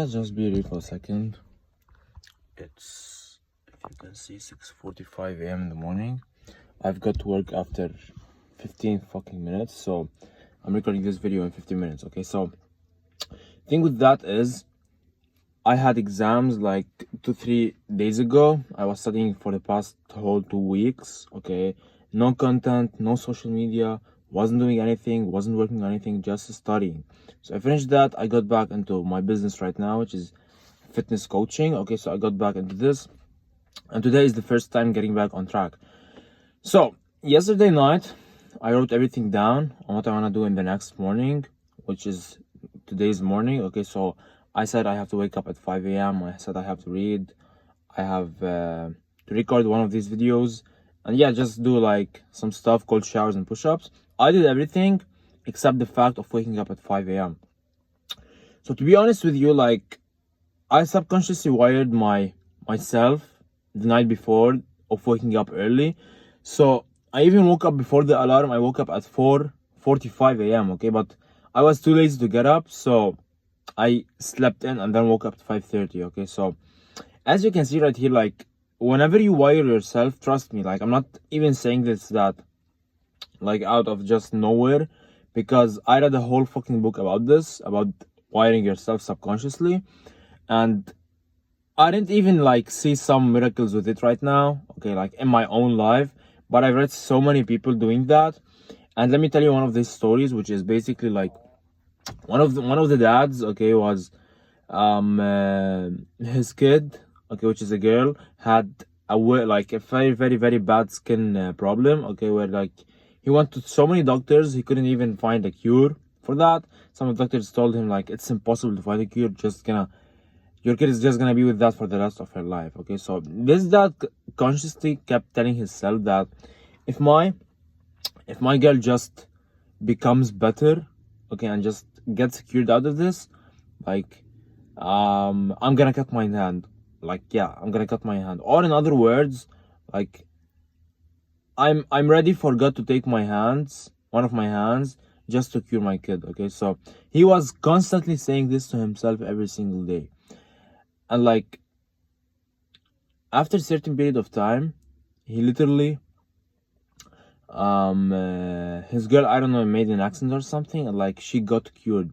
Let's just be real for a second. It's, if you can see, 6:45 a.m. in the morning. I've got to work after 15 fucking minutes, so I'm recording this video in 15 minutes. Okay, so thing with that is I had exams like 2-3 days ago. I was studying for the past whole 2 weeks. Okay, no content, no social media, wasn't doing anything, wasn't working on anything, just studying. So I finished that. I got back into my business right now, which is fitness coaching. Okay, so I got back into this, and today is the first time getting back on track. So yesterday night I wrote everything down on what I want to do in the next morning, which is today's morning. Okay, so I said I have to wake up at 5 a.m. I said I have to read, I have to record one of these videos, and yeah, just do like some stuff called showers and push-ups. I did everything except the fact of waking up at 5 a.m. So to be honest with you, like, I subconsciously wired myself the night before of waking up early. So I even woke up before the alarm. I woke up at 4:45 a.m. Okay, but I was too lazy to get up, so I slept in and then woke up at 5:30. Okay, so as you can see right here, like, whenever you wire yourself, trust me, like, I'm not even saying this that like out of just nowhere, because I read a whole fucking book about this, about wiring yourself subconsciously, and I didn't even like see some miracles with it right now, okay, like in my own life, but I've read so many people doing that. And let me tell you one of these stories, which is basically like one of the dads, okay, was his kid, okay, which is a girl, had like a very very very bad skin problem, okay, where like he went to so many doctors, he couldn't even find a cure for that. Some of the doctors told him like it's impossible to find a cure, your kid is just gonna be with that for the rest of her life. Okay, so this dad consciously kept telling himself that if my girl just becomes better, okay, and just gets cured out of this, like, I'm gonna cut my hand. Like, yeah, I'm gonna cut my hand. Or in other words, like, I'm ready for God to take my hands, one of my hands, just to cure my kid. Okay, so he was constantly saying this to himself every single day. And like, after a certain period of time, he literally his girl, I don't know, made an accident or something, and like she got cured.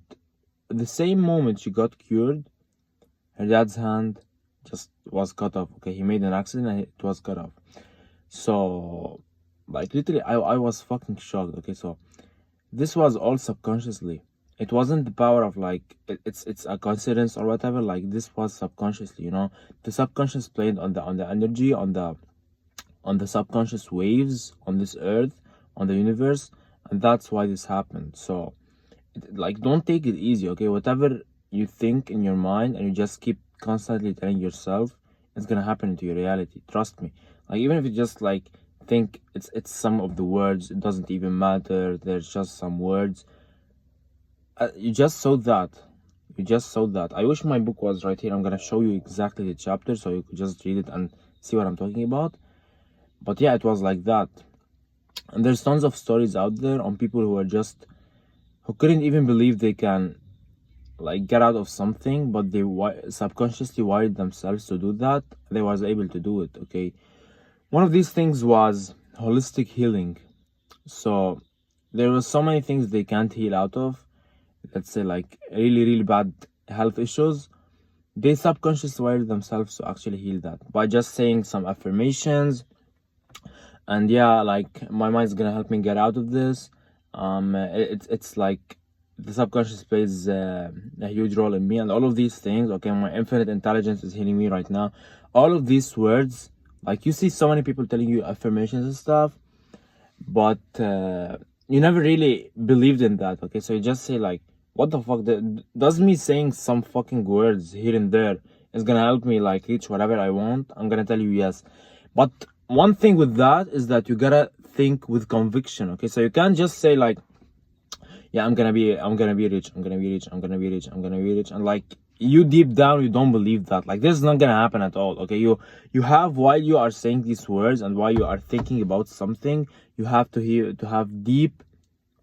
The same moment she got cured, her dad's hand just was cut off. Okay, he made an accident and it was cut off. So like literally I was fucking shocked. Okay, so this was all subconsciously. It wasn't the power of like it's a coincidence or whatever. Like, this was subconsciously, the subconscious played on the energy, on the subconscious waves on this earth, on the universe, and that's why this happened. So like, don't take it easy, okay? Whatever you think in your mind and you just keep constantly telling yourself, it's gonna happen into your reality. Trust me. Like, even if you just like think it's some of the words, it doesn't even matter, there's just some words. You just saw that. I wish my book was right here. I'm gonna show you exactly the chapter so you could just read it and see what I'm talking about. But yeah, it was like that. And there's tons of stories out there on people who couldn't even believe they can like get out of something, but they subconsciously wired themselves to do that. They was able to do it. Okay, one of these things was holistic healing. So there were so many things they can't heal out of, let's say like really really bad health issues. They subconsciously wired themselves to actually heal that by just saying some affirmations. And yeah, like, my mind's gonna help me get out of this. It's like the subconscious plays a huge role in me, and all of these things. Okay, my infinite intelligence is healing me right now. All of these words, like, you see so many people telling you affirmations and stuff, but you never really believed in that. Okay, so you just say like, what the fuck, does me saying some fucking words here and there is gonna help me like reach whatever I want? I'm gonna tell you yes, but one thing with that is that you gotta think with conviction. Okay, so you can't just say like, yeah, I'm gonna be rich, I'm gonna be rich, I'm gonna be rich, I'm gonna be rich, and like, you deep down you don't believe that. Like, this is not gonna happen at all. Okay, you have, while you are saying these words and while you are thinking about something, you have to have deep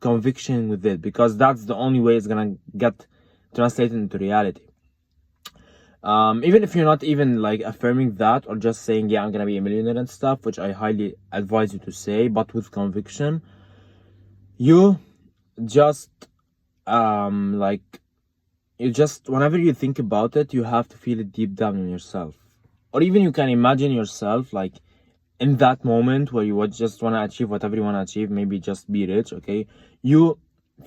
conviction with it, because that's the only way it's gonna get translated into reality. Even if you're not even like affirming that or just saying, yeah, I'm gonna be a millionaire and stuff, which I highly advise you to say, but with conviction, you just like you just whenever you think about it, you have to feel it deep down in yourself, or even you can imagine yourself like in that moment where you would just want to achieve whatever you want to achieve, maybe just be rich. Okay, you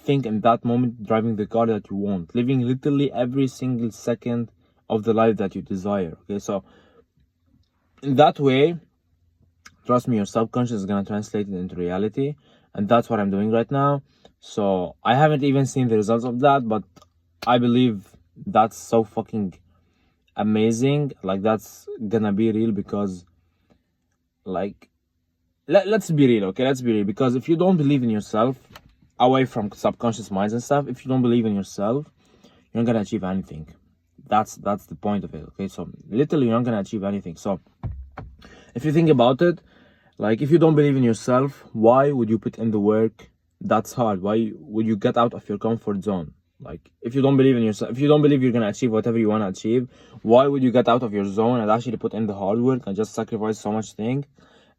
think in that moment driving the car that you want, living literally every single second of the life that you desire. Okay, so in that way, trust me, your subconscious is going to translate it into reality, and that's what I'm doing right now. So I haven't even seen the results of that, but I believe that's so fucking amazing. Like that's gonna be real because like let's be real. Okay, let's be real, because if you don't believe in yourself, away from subconscious minds and stuff, if you don't believe in yourself, you're not gonna achieve anything. That's the point of it. Okay, so literally you're not gonna achieve anything. So if you think about it, like if you don't believe in yourself, why would you put in the work that's hard? Why would you get out of your comfort zone? Like if you don't believe in yourself, if you don't believe you're gonna achieve whatever you want to achieve, why would you get out of your zone and actually put in the hard work and just sacrifice so much thing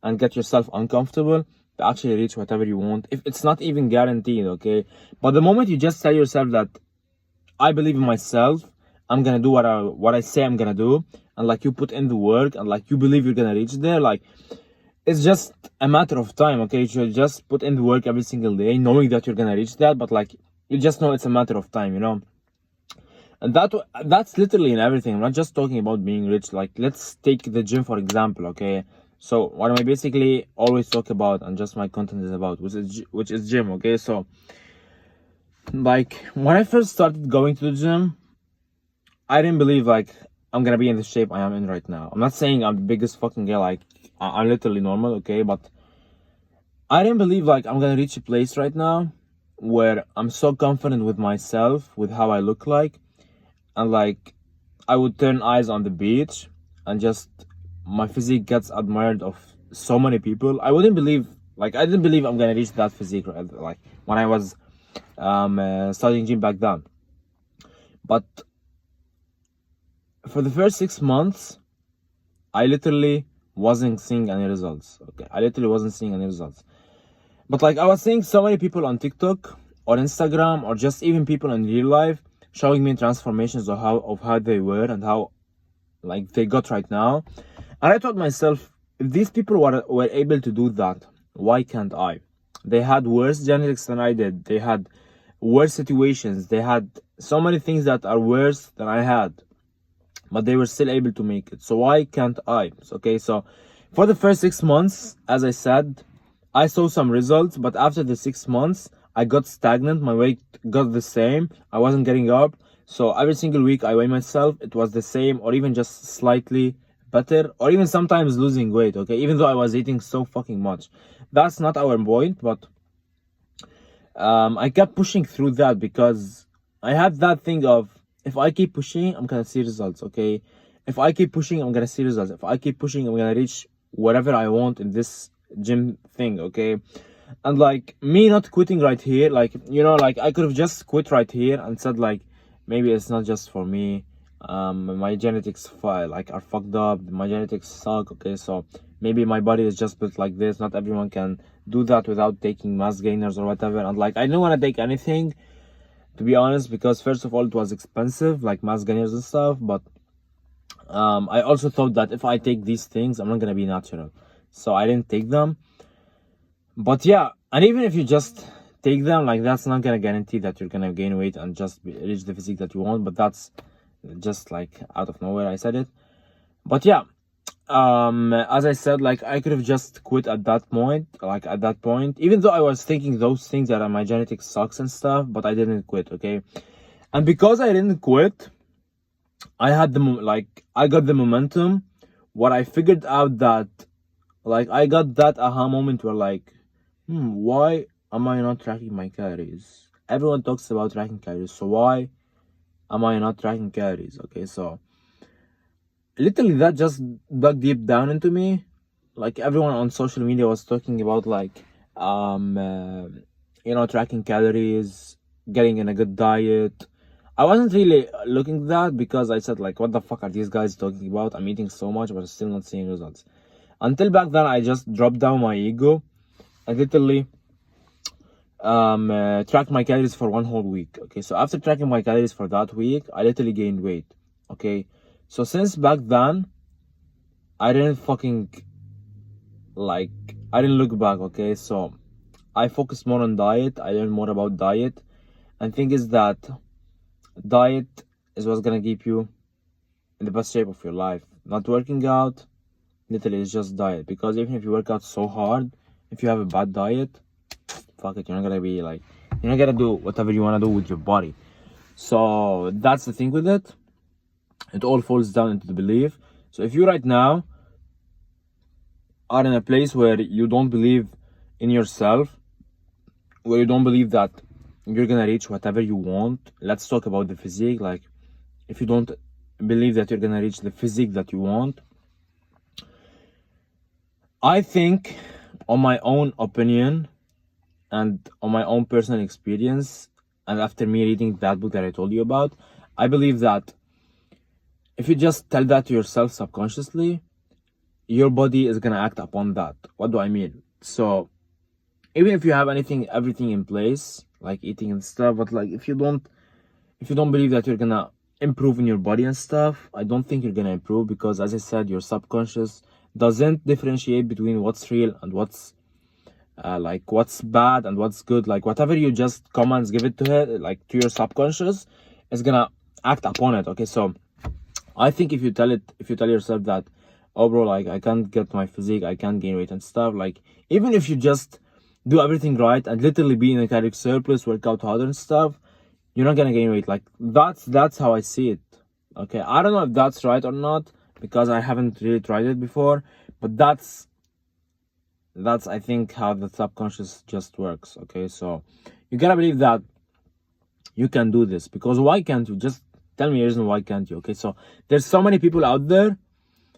and get yourself uncomfortable to actually reach whatever you want, if it's not even guaranteed? Okay, but the moment you just tell yourself that I believe in myself, I'm gonna do what I say I'm gonna do, and like you put in the work and like you believe you're gonna reach there, like it's just a matter of time. Okay, you should just put in the work every single day knowing that you're gonna reach that, but like you just know it's a matter of time, you know. And that's literally in everything. I'm not just talking about being rich. Like let's take the gym for example. Okay, so what I basically always talk about and just my content is about, which is gym. Okay, so like when I first started going to the gym, I didn't believe like I'm gonna be in the shape I am in right now. I'm not saying I'm the biggest fucking guy, like I'm literally normal. Okay, but I didn't believe like I'm gonna reach a place right now where I'm so confident with myself, with how I look like, and like I would turn eyes on the beach and just my physique gets admired of so many people. I wouldn't believe, like I didn't believe I'm gonna reach that physique like when I was studying gym back then. But for the first 6 months, I literally wasn't seeing any results. Okay, I literally wasn't seeing any results. But like I was seeing so many people on TikTok or Instagram or just even people in real life showing me transformations of how they were and how like they got right now. And I thought myself, if these people were able to do that, why can't I? They had worse genetics than I did. They had worse situations. They had so many things that are worse than I had, but they were still able to make it. So why can't I? Okay, so for the first 6 months, as I said, I saw some results, but after the 6 months, I got stagnant. My weight got the same. I wasn't getting up. So every single week I weigh myself, it was the same or even just slightly better, or even sometimes losing weight. Okay, even though I was eating so fucking much. That's not our point, but I kept pushing through that because I had that thing of, if I keep pushing, I'm gonna see results. Okay, if I keep pushing, I'm gonna see results. If I keep pushing, I'm gonna reach whatever I want in this gym thing. Okay, and like me not quitting right here, like you know, like I could have just quit right here and said like maybe it's not just for me. My genetics like are fucked up. My genetics suck. Okay, so maybe my body is just built like this. Not everyone can do that without taking mass gainers or whatever. And like I didn't want to take anything, to be honest, because first of all it was expensive, like mass gainers and stuff. But I also thought that if I take these things, I'm not gonna be natural, so I didn't take them. But yeah, and even if you just take them, like that's not gonna guarantee that you're gonna gain weight and just reach the physique that you want. But that's just like out of nowhere I said it. But yeah, as I said, like I could have just quit at that point, even though I was thinking those things that my genetics sucks and stuff, but I didn't quit. Okay, and because I didn't quit, I had I got the momentum. What I figured out that like I got that aha moment where like, why am I not tracking my calories? Everyone talks about tracking calories, so why am I not tracking calories? Okay, so literally that just dug deep down into me. Like everyone on social media was talking about like tracking calories, getting in a good diet. I wasn't really looking at that because I said like, what the fuck are these guys talking about? I'm eating so much, but still not seeing results. Until back then, I just dropped down my ego. I literally tracked my calories for 1 whole week. Okay, so after tracking my calories for that week, I literally gained weight. Okay, so since back then, I didn't fucking like, I didn't look back. Okay, so I focused more on diet. I learned more about diet, and thing is that diet is what's gonna keep you in the best shape of your life. Not working out, literally, it's just diet. Because even if you work out so hard, if you have a bad diet, fuck it, you're not gonna be like, you're not gonna do whatever you wanna do with your body. So that's the thing with it. It all falls down into the belief. So if you right now are in a place where you don't believe in yourself, where you don't believe that you're gonna reach whatever you want, let's talk about the physique. Like, if you don't believe that you're gonna reach the physique that you want, I think, on my own opinion and on my own personal experience, and after me reading that book that I told you about, I believe that if you just tell that to yourself subconsciously, your body is gonna act upon that. What do I mean? So even if you have everything in place, like eating and stuff, but like if you don't believe that you're gonna improve in your body and stuff, I don't think you're gonna improve, because as I said, your subconscious doesn't differentiate between what's real and what's like what's bad and what's good. Like whatever you just commands give it to it, like to your subconscious, is gonna act upon it. Okay, so I think if you tell yourself that, oh bro, like I can't get my physique, I can't gain weight and stuff, like even if you just do everything right and literally be in a caloric surplus, work out harder and stuff, you're not gonna gain weight. Like that's how I see it. Okay, I don't know if that's right or not, because I haven't really tried it before, but that's I think how the subconscious just works. Okay, so you gotta believe that you can do this, because why can't you? Just tell me a reason why can't you? Okay, so there's so many people out there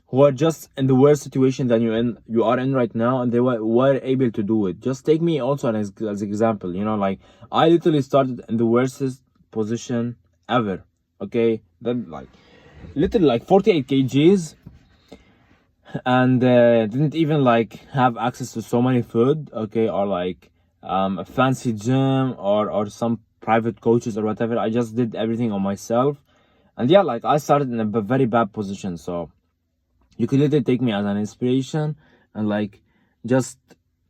who are just in the worst situation than you are in right now, and they were able to do it. Just take me also as example. You know, like I literally started in the worstest position ever. Okay, then like literally like 48 kgs, and didn't even like have access to so many food. Okay, or like a fancy gym or some private coaches or whatever. I just did everything on myself, and yeah, like I started in a very bad position. So you can literally take me as an inspiration, and like just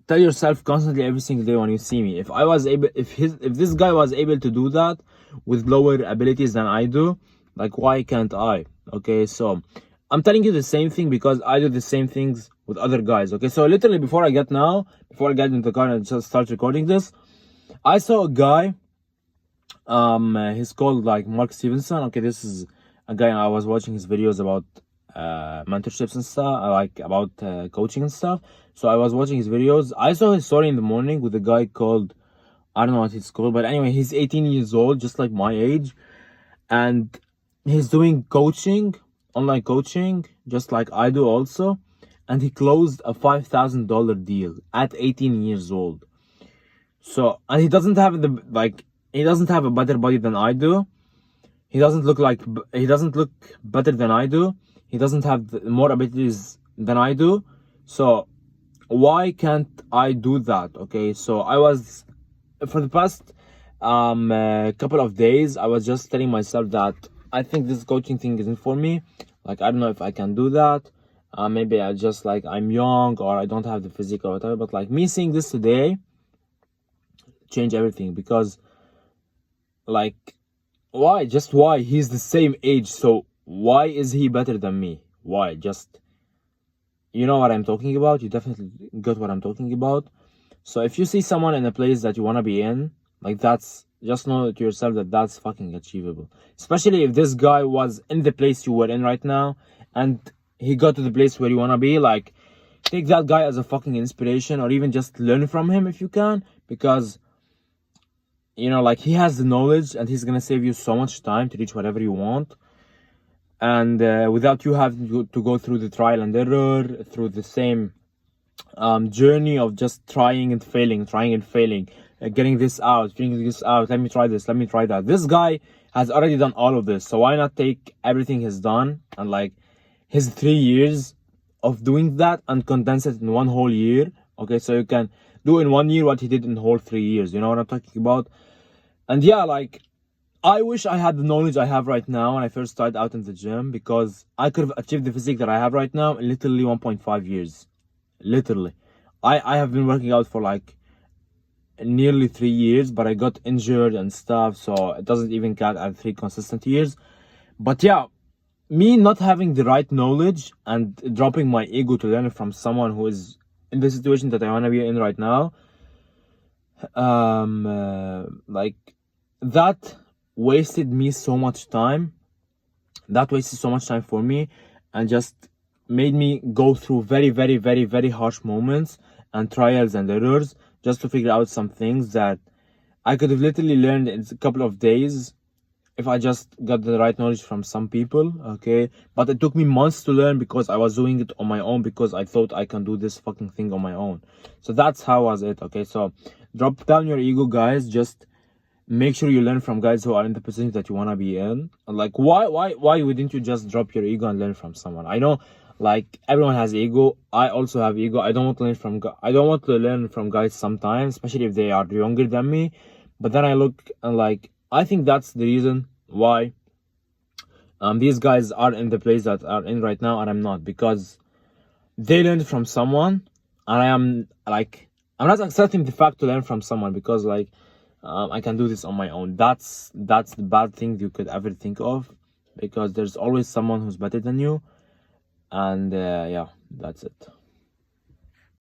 tell yourself constantly every single day when you see me, if I was able, if this guy was able to do that with lower abilities than I do, like why can't I? Okay, so I'm telling you the same thing because I do the same things with other guys. Okay, so literally before I get into the car and just start recording this, I saw a guy, he's called like Mark Stevenson. Okay, this is a guy, I was watching his videos about mentorships and stuff, like about coaching and stuff. So I was watching his videos. I saw his story in the morning with a guy called, I don't know what he's called, but anyway, he's 18 years old, just like my age, and he's doing coaching, online coaching, just like I do also, and he closed a $5,000 deal at 18 years old. So, and he doesn't have a better body than I do. He doesn't look better than I do. He doesn't have more abilities than I do. So why can't I do that? Okay, so I was, for the past couple of days, I was just telling myself that I think this coaching thing isn't for me. Like, I don't know if I can do that. Maybe I just like, I'm young, or I don't have the physique or whatever. But like me seeing this today changed everything, because like, why? Just why? He's the same age, so why is he better than me? Why? Just, you know what I'm talking about? You definitely got what I'm talking about. So if you see someone in a place that you want to be in, like, that's, just know to yourself that that's fucking achievable. Especially if this guy was in the place you were in right now, and he got to the place where you want to be. Like, take that guy as a fucking inspiration, or even just learn from him if you can, because, you know, like, he has the knowledge, and he's gonna save you so much time to reach whatever you want, and without you having to go through the trial and error, through the same journey of just trying and failing, getting this out, let me try this, let me try that. This guy has already done all of this. So why not take everything he's done and like his 3 years of doing that and condense it in one whole year? Okay, so you can do in 1 year what he did in whole 3 years. You know what I'm talking about? And yeah, like, I wish I had the knowledge I have right now when I first started out in the gym, because I could have achieved the physique that I have right now in literally 1.5 years. Literally. I have been working out for like nearly 3 years, but I got injured and stuff, so it doesn't even count at 3 consistent years. But yeah, me not having the right knowledge and dropping my ego to learn from someone who is in the situation that I want to be in right now, like, that wasted me so much time. That wasted so much time for me, and just made me go through very, very, very, very harsh moments and trials and errors just to figure out some things that I could have literally learned in a couple of days if I just got the right knowledge from some people. Okay, but it took me months to learn because I was doing it on my own, because I thought I can do this fucking thing on my own. So that's how was it. Okay, so drop down your ego, guys. Just make sure you learn from guys who are in the position that you want to be in. Like, why wouldn't you just drop your ego and learn from someone? I know, like, everyone has ego. I also have ego. I don't want to learn from guys sometimes, especially if they are younger than me. But then I look and, like, I think that's the reason why these guys are in the place that are in right now and I'm not, because they learned from someone, and I'm not accepting the fact to learn from someone, because like, I can do this on my own. That's the bad thing you could ever think of, because there's always someone who's better than you. And yeah, that's it.